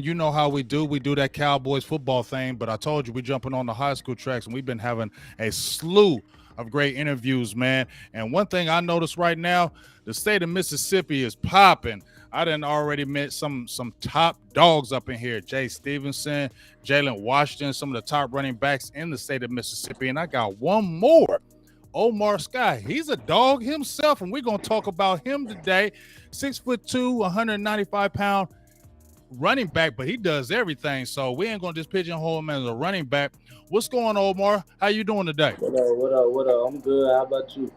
You know how we do. We do that Cowboys football thing, but I told you we're jumping on the high school tracks, and we've been having a slew of great interviews, man. And one thing I noticed right now, the state of Mississippi is popping. I done already met some top dogs up in here. Jay Stevenson, Jalen Washington, some of the top running backs in the state of Mississippi. And I got one more. Omar Scott. He's a dog himself, and we're gonna talk about him today. 6'2", 195-pound running back, but he does everything. So we ain't gonna just pigeonhole him as a running back. What's going on, Omar? How you doing today? What up? What up? What up? I'm good. How about you?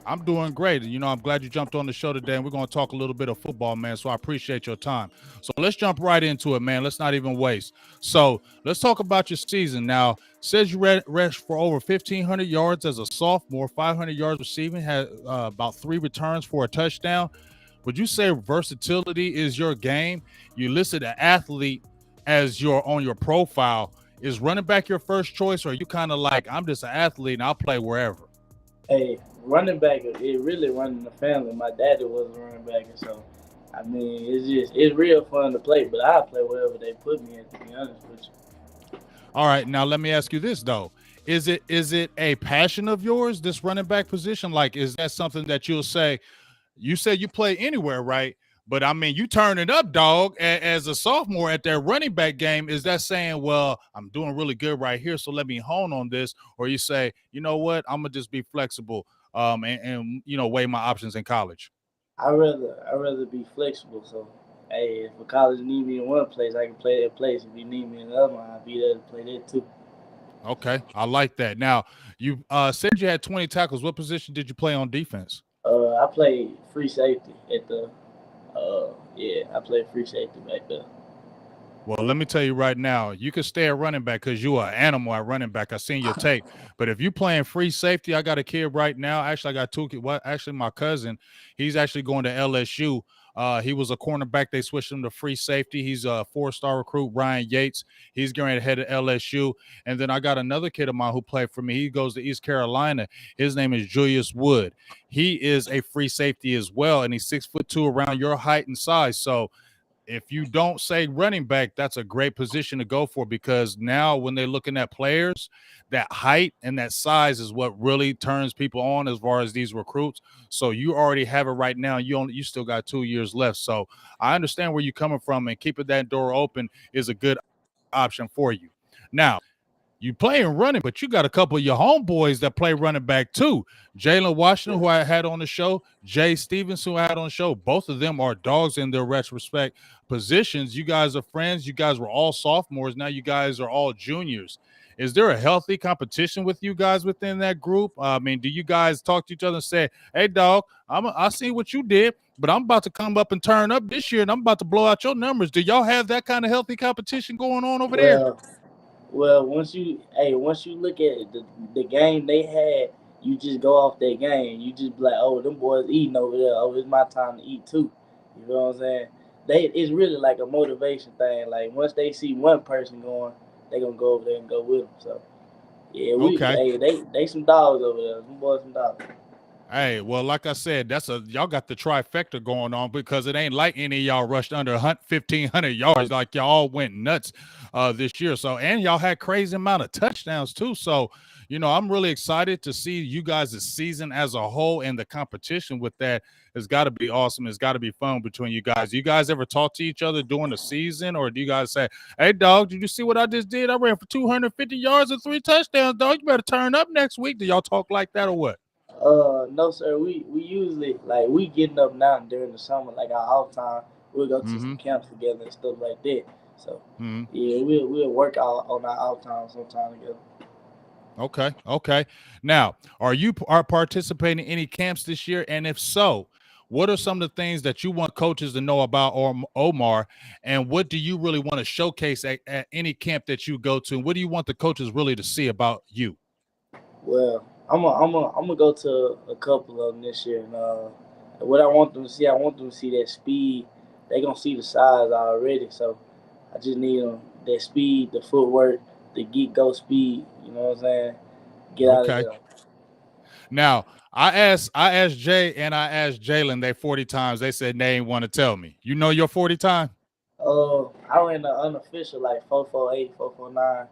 I'm doing great. I'm glad you jumped on the show today, and we're gonna talk a little bit of football, man. So I appreciate your time. So let's jump right into it, man. Let's not even waste. So let's talk about your season now. Says you rushed for over 1,500 yards as a sophomore, 500 yards receiving, had about 3 returns for a touchdown. Would you say versatility is your game? You listed an athlete as your on your profile. Is running back your first choice, or are you kind of like, I'm just an athlete and I'll play wherever? Hey, running back, it really running the family. My daddy was a running back, and so I mean, it's real fun to play. But I play wherever they put me in. To be honest with All right, now let me ask you this though. Is it a passion of yours, this running back position? Like, is that something that you'll say, you said you play anywhere, right? But I mean, you turn it up, dog, as a sophomore at that running back game. Is that saying, well, I'm doing really good right here, so let me hone on this? Or you say, you know what, I'm going to just be flexible and weigh my options in college? you, I rather be flexible. So, hey, if a college need me in one place, I can play that place. If you need me in another one, I'll be there to play that too. Okay, I like that. Now, you said you had 20 tackles. What position did you play on defense? I played free safety at the. Yeah, I played free safety back there. Well, let me tell you right now, you can stay at running back because you are an animal at running back. I seen your tape. But if you playing free safety, I got a kid right now. Actually, I got two kids. Well, actually, my cousin, he's actually going to LSU. He was a cornerback. They switched him to free safety. He's a 4-star recruit, Ryan Yates. He's going to head to LSU. And then I got another kid of mine who played for me. He goes to East Carolina. His name is Julius Wood. He is a free safety as well, and he's 6'2", around your height and size. So if you don't say running back, that's a great position to go for, because now when they're looking at players, that height and that size is what really turns people on as far as these recruits. So you already have it right now. You still got 2 years left. So I understand where you're coming from, and keeping that door open is a good option for you. Now, you playing running, but you got a couple of your homeboys that play running back too. Jalen Washington, who I had on the show, Jay Stevenson, who I had on the show. Both of them are dogs in their retrospect positions. You guys are friends. You guys were all sophomores. Now you guys are all juniors. Is there a healthy competition with you guys within that group? I mean, do you guys talk to each other and say, "Hey, dog, I see what you did, but I'm about to come up and turn up this year, and I'm about to blow out your numbers"? Do y'all have that kind of healthy competition going on over there? Well, Well, once you look at the game they had, you just go off that game. You just be like, oh, them boys eating over there. Oh, it's my time to eat too. You know what I'm saying? It's really like a motivation thing. Like once they see one person going, they gonna go over there and go with them. So yeah, Okay. they some dogs over there. Them boys some dogs. Hey, well, like I said, y'all got the trifecta going on, because it ain't like any of y'all rushed under 1,500 yards. Like y'all all went nuts this year. So, and y'all had crazy amount of touchdowns too. So, I'm really excited to see you guys' season as a whole, and the competition with that has got to be awesome. It's got to be fun between you guys. Do you guys ever talk to each other during the season, or do you guys say, "Hey, dog, did you see what I just did? I ran for 250 yards and 3 touchdowns, dog. You better turn up next week." Do y'all talk like that or what? No, sir. We usually like we getting up now during the summer, like our off time. We'll go to some Mm-hmm. camps together and stuff like that. So Mm-hmm. yeah, we'll work out on our off time sometime together. Okay. Okay. Now, are participating in any camps this year? And if so, what are some of the things that you want coaches to know about Omar? And what do you really want to showcase at any camp that you go to? What do you want the coaches really to see about you? Well, I'm gonna go to a couple of them this year, and what I want them to see, I want them to see that speed. They gonna see the size already, so I just need them that speed, the footwork, the get go speed. You know what I'm saying? Get out of Okay. there. Now, I asked Jay and I asked Jalen they 40 times. They said they ain't want to tell me. You know your 40 time? I ran the unofficial like 448, 449.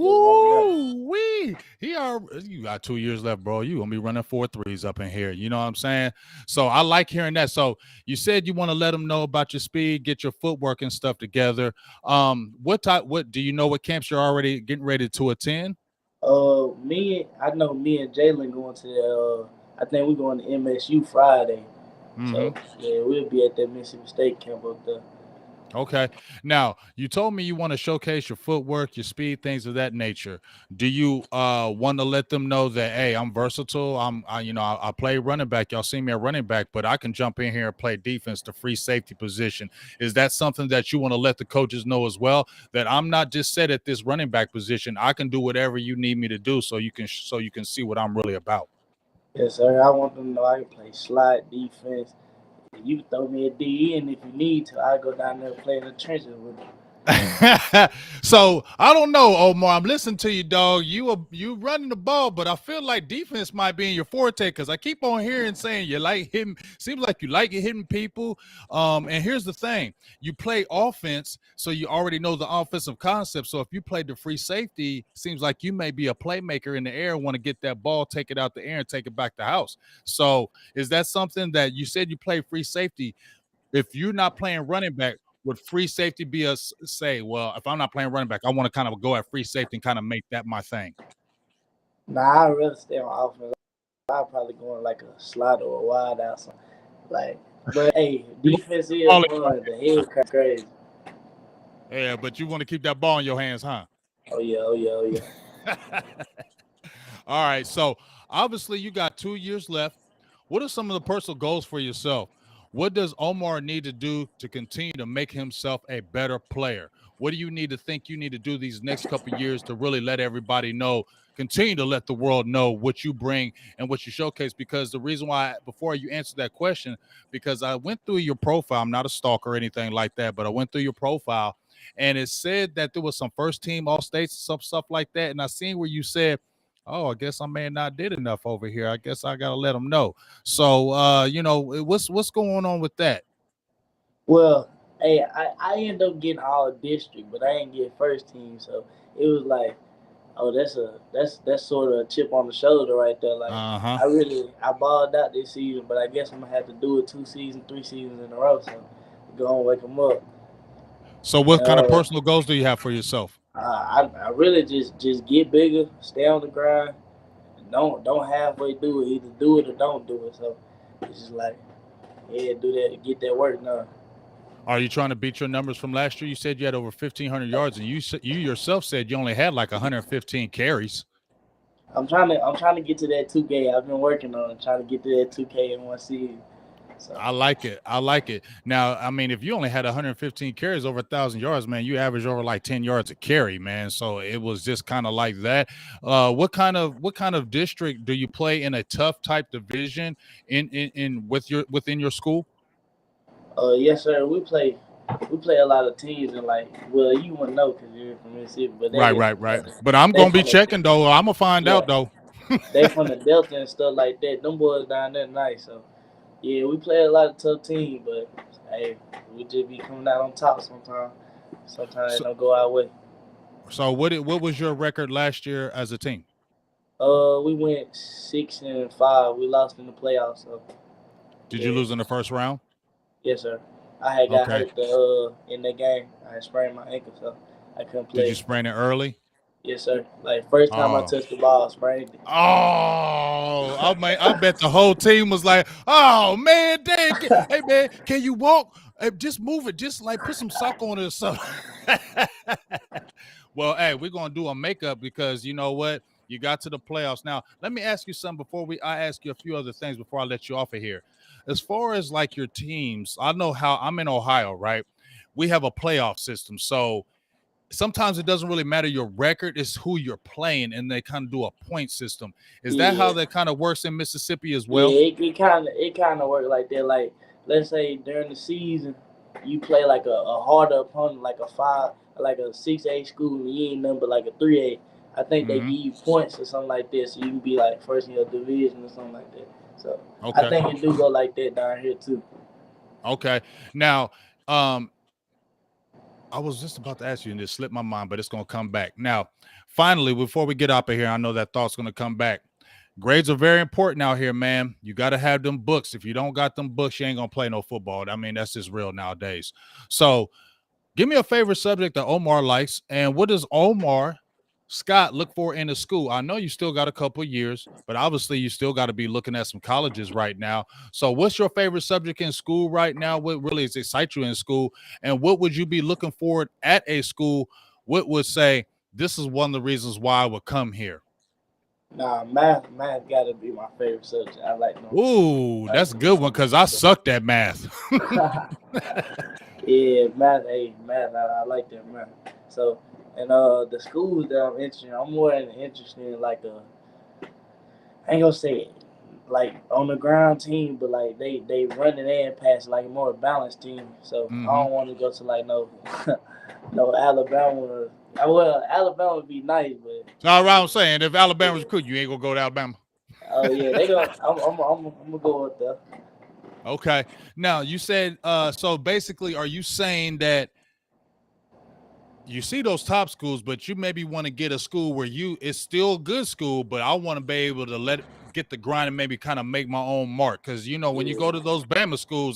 Just one of them. Woo wee! You got 2 years left, bro. You gonna be running 4.3s up in here. You know what I'm saying? So I like hearing that. So you said you want to let them know about your speed, get your footwork and stuff together. What do you know? What camps you're already getting ready to attend? I know me and Jalen going to the. I think we're going to MSU Friday. Mm-hmm. So yeah, we'll be at that Mississippi State camp up there. Okay. Now, you told me you want to showcase your footwork, your speed, things of that nature. Do you want to let them know that hey, I'm versatile. I play running back. Y'all see me at running back, but I can jump in here and play defense, the free safety position. Is that something that you want to let the coaches know as well? That I'm not just set at this running back position. I can do whatever you need me to do, so you can see what I'm really about. Yes, sir. I want them to know I can play slot defense. You can throw me a DE, and if you need to, I go down there and play in the trenches with you. So I don't know, Omar. I'm listening to you, dog. You running the ball, but I feel like defense might be in your forte because I keep on hearing saying you like hitting. Seems like you like hitting people. And here's the thing: you play offense, so you already know the offensive concept. So if you play the free safety, seems like you may be a playmaker in the air, want to get that ball, take it out the air, and take it back to house. So is that something that you said you play free safety? If you're not playing running back, would free safety be a say? Well, if I'm not playing running back, I want to kind of go at free safety and kind of make that my thing. Nah, I'd rather stay on offense. I'd probably go in like a slot or a wide out. Something. Like, but hey, You want defense the is ball in your fun. The head crazy. hand. Yeah, but you want to keep that ball in your hands, huh? Oh yeah, oh yeah, oh yeah. All right. So obviously you got 2 years left. What are some of the personal goals for yourself? What does Omar need to do to continue to make himself a better player? What do you need to think you need to do these next couple of years to really let everybody know, continue to let the world know what you bring and what you showcase? Because the reason why, before you answer that question, because I went through your profile, I'm not a stalker or anything like that, but I went through your profile and it said that there was some first team all states, some stuff like that. And I seen where you said, oh, I guess I may have not did enough over here. I guess I gotta let them know. So, what's going on with that? Well, hey, I ended up getting all district, but I didn't get first team. So it was like, oh, that's sort of a chip on the shoulder right there. Like Uh huh. I balled out this season, but I guess I'm gonna have to do it 2 seasons, 3 seasons in a row. So go and wake them up. So, what kind of Uh, personal goals do you have for yourself? I really just get bigger, stay on the grind, don't halfway do it. Either do it or don't do it. So it's just like, yeah, do that, get that work done. Are you trying to beat your numbers from last year? You said you had over 1,500 yards, and you yourself said you only had like 115 carries. I'm trying to get to that 2K. I've been working on it, trying to get to that 2K in one season. So I like it. I like it. Now, I mean, if you only had 115 carries over 1,000 yards, man, you average over like 10 yards a carry, man. So it was just kind of like that. What kind of district do you play in a tough type division in within your school? yes, sir. We play a lot of teams and like, well, you wouldn't know because you're from Mississippi, but Right, they right, right. But I'm they gonna be from the checking though. I'm gonna find yeah out though. they from the Delta and stuff like that. Them boys down there nice. So yeah, we play a lot of tough teams, but hey, we just be coming out on top sometimes. Sometimes it So, don't go our way. so what was your record last year as a team? We went 6-5. We lost in the playoffs. So Did you yeah, lose in the first round? yes, sir. I had got Okay. hurt in that game. I had sprained my ankle, so I couldn't Did you play. sprain it early? Yes, sir. Like first time I Oh. touched the ball, I sprained it. Oh, I bet the whole team was like, "Oh man, dang, hey man, can you walk? Just move it, just like put some sock on it or something." Well, hey, we're gonna do a makeup because you know what? You got to the playoffs. Now, let me ask you something before I ask you a few other things before I let you off of here. As far as like your teams, I know how I'm in Ohio, right? We have a playoff system, so sometimes it doesn't really matter your record, it's who you're playing, and they kind of do a point system. Is that how Yeah, that kind of works in Mississippi as well? yeah. It kind of worked like that. Like let's say during the season, you play like a harder opponent, like a five, like a 6A school, and you ain't number like a 3A. I think they give Hmm. you points or something like that, so you can be like first in your division or something like that. So I Okay. think it do go like that down here too. Okay. Now, um, I was just about to ask you, and it slipped my mind, but it's going to come back. Now, finally, before we get up of here, I know that thought's going to come back. Grades are very important out here, man. You got to have them books. If you don't got them books, you ain't going to play no football. I mean, that's just real nowadays. So give me a favorite subject that Omar likes, and what does Omar Scott look for in a school? I know you still got a couple of years, but obviously you still got to be looking at some colleges right now. So what's your favorite subject in school right now? What really excites you in school? And what would you be looking for at a school? What would say, this is one of the reasons why I would come here? Nah, math gotta be my favorite subject. I like no. Ooh, that's a good one because I sucked at math. Yeah, math. Hey, math. I like that math. So, and the schools that I'm interested in, I'm more interested in like I ain't gonna say it, like on the ground team, but like they run it and pass like a more balanced team. So I Mm-hmm. don't want to go to like no no Alabama. Well, Alabama would be nice, but All right, I'm saying if Alabama recruit, you ain't gonna go to Alabama. oh yeah, they go. I'm gonna go with the. Okay. Now you said so basically, are you saying that you see those top schools, but you maybe want to get a school where it's still good school, but I want to be able to get the grind and maybe kind of make my own mark. Because when you go to those Bama schools,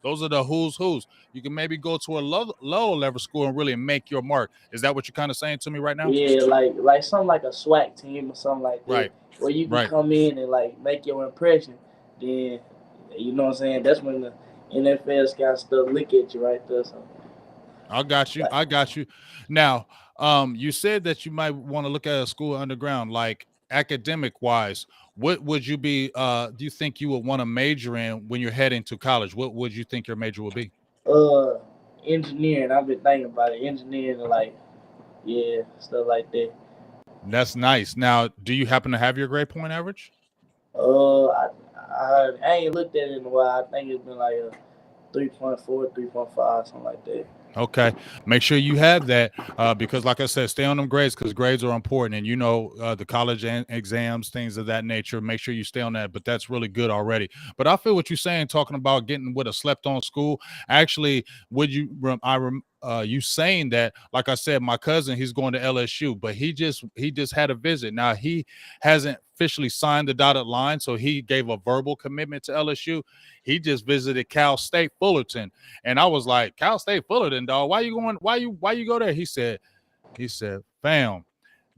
those are the who's. You can maybe go to a lower level school and really make your mark. Is that what you're kind of saying to me right now? Yeah, like something like a SWAC team or something like that, Right. where you can Right. come in and like make your impression. Then you know what I'm saying. That's when the NFL scouts stuff look at you right there. So I got you. like, I got you. Now, you said that you might want to look at a school underground, like academic wise. What would you be? Do you think you would want to major in when you're heading to college? What would you think your major would be? uh, engineering. I've been thinking about it. Engineering and like yeah, stuff like that. That's nice. Now, do you happen to have your grade point average? I ain't looked at it in a while. I think it's been like a 3.4, 3.5, something like that. Okay, make sure you have that because, like I said, stay on them grades because grades are important, and the college exams, things of that nature. Make sure you stay on that. But that's really good already. But I feel what you're saying, talking about getting with a slept-on school. Actually, would you? You saying that? Like I said, my cousin, he's going to LSU, but he just had a visit. Now he hasn't officially signed the dotted line, so he gave a verbal commitment to LSU. He just visited Cal State Fullerton. And I was like, Cal State Fullerton, dog. Why you going? Why you go there? He said, fam,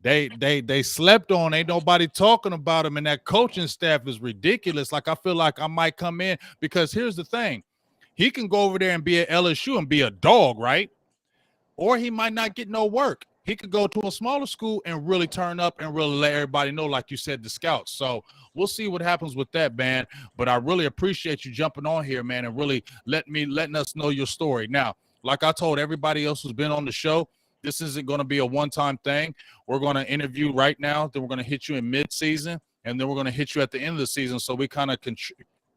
they slept on. Ain't nobody talking about him, and that coaching staff is ridiculous. Like I feel like I might come in because here's the thing, he can go over there and be at LSU and be a dog, right? Or he might not get no work. He could go to a smaller school and really turn up and really let everybody know, like you said, the scouts. So we'll see what happens with that, man. But I really appreciate you jumping on here, man, and really letting us know your story. Now, like I told everybody else who's been on the show, this isn't going to be a one-time thing. We're going to interview right now. Then we're going to hit you in mid-season, and then we're going to hit you at the end of the season so we kind of can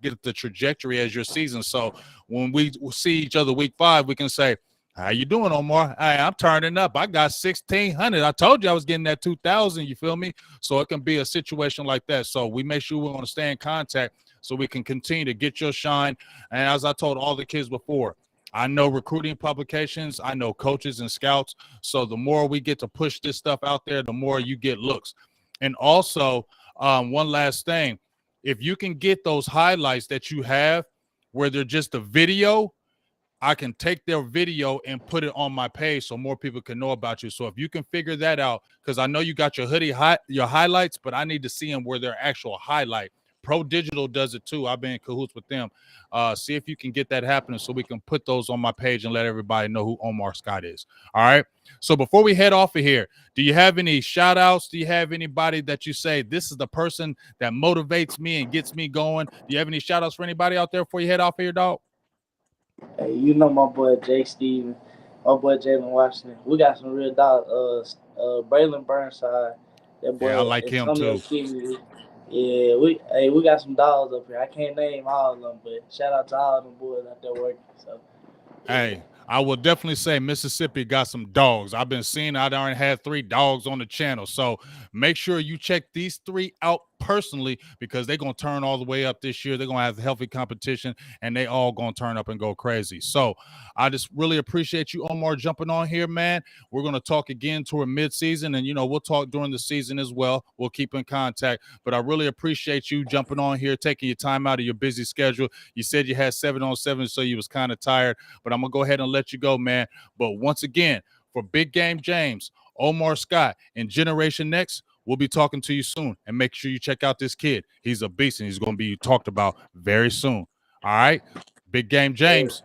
get the trajectory as your season. So when we see each other week 5, we can say, how you doing, Omar? Hey, I'm turning up. I got 1,600. I told you I was getting that 2,000. You feel me? So it can be a situation like that. So we make sure we want to stay in contact so we can continue to get your shine. And as I told all the kids before, I know recruiting publications. I know coaches and scouts. So the more we get to push this stuff out there, the more you get looks. And also, one last thing, if you can get those highlights that you have where they're just a video, I can take their video and put it on my page so more people can know about you. So if you can figure that out, because I know you got your your highlights, but I need to see them where they're actual highlight. Pro Digital does it too. I've been in cahoots with them. See if you can get that happening so we can put those on my page and let everybody know who Omar Scott is. All right. So before we head off of here, do you have any shout outs? Do you have anybody that you say, this is the person that motivates me and gets me going? Do you have any shout outs for anybody out there before you head off of here, dog? Hey, you know my boy Jay Steven, my boy Jalen Washington. We got some real dogs. Braylon Burnside, that Yeah, I boy like him Antonio too. Kennedy. Yeah, we got some dogs up here. I can't name all of them, but shout out to all them boys out there working. So, yeah. Hey, I will definitely say Mississippi got some dogs. I've been seeing I already had 3 dogs on the channel. So make sure you check these 3 out personally, because they're going to turn all the way up this year. They're going to have healthy competition, and they all going to turn up and go crazy. So I just really appreciate you, Omar, jumping on here, man. We're going to talk again toward midseason, and, we'll talk during the season as well. We'll keep in contact. But I really appreciate you jumping on here, taking your time out of your busy schedule. You said you had 7-on-7, so you was kind of tired, but I'm going to go ahead and let you go, man. But once again, for Big Game James, Omar Scott, and Generation Next, we'll be talking to you soon. And make sure you check out this kid. He's a beast, and he's going to be talked about very soon. All right? Big Game James.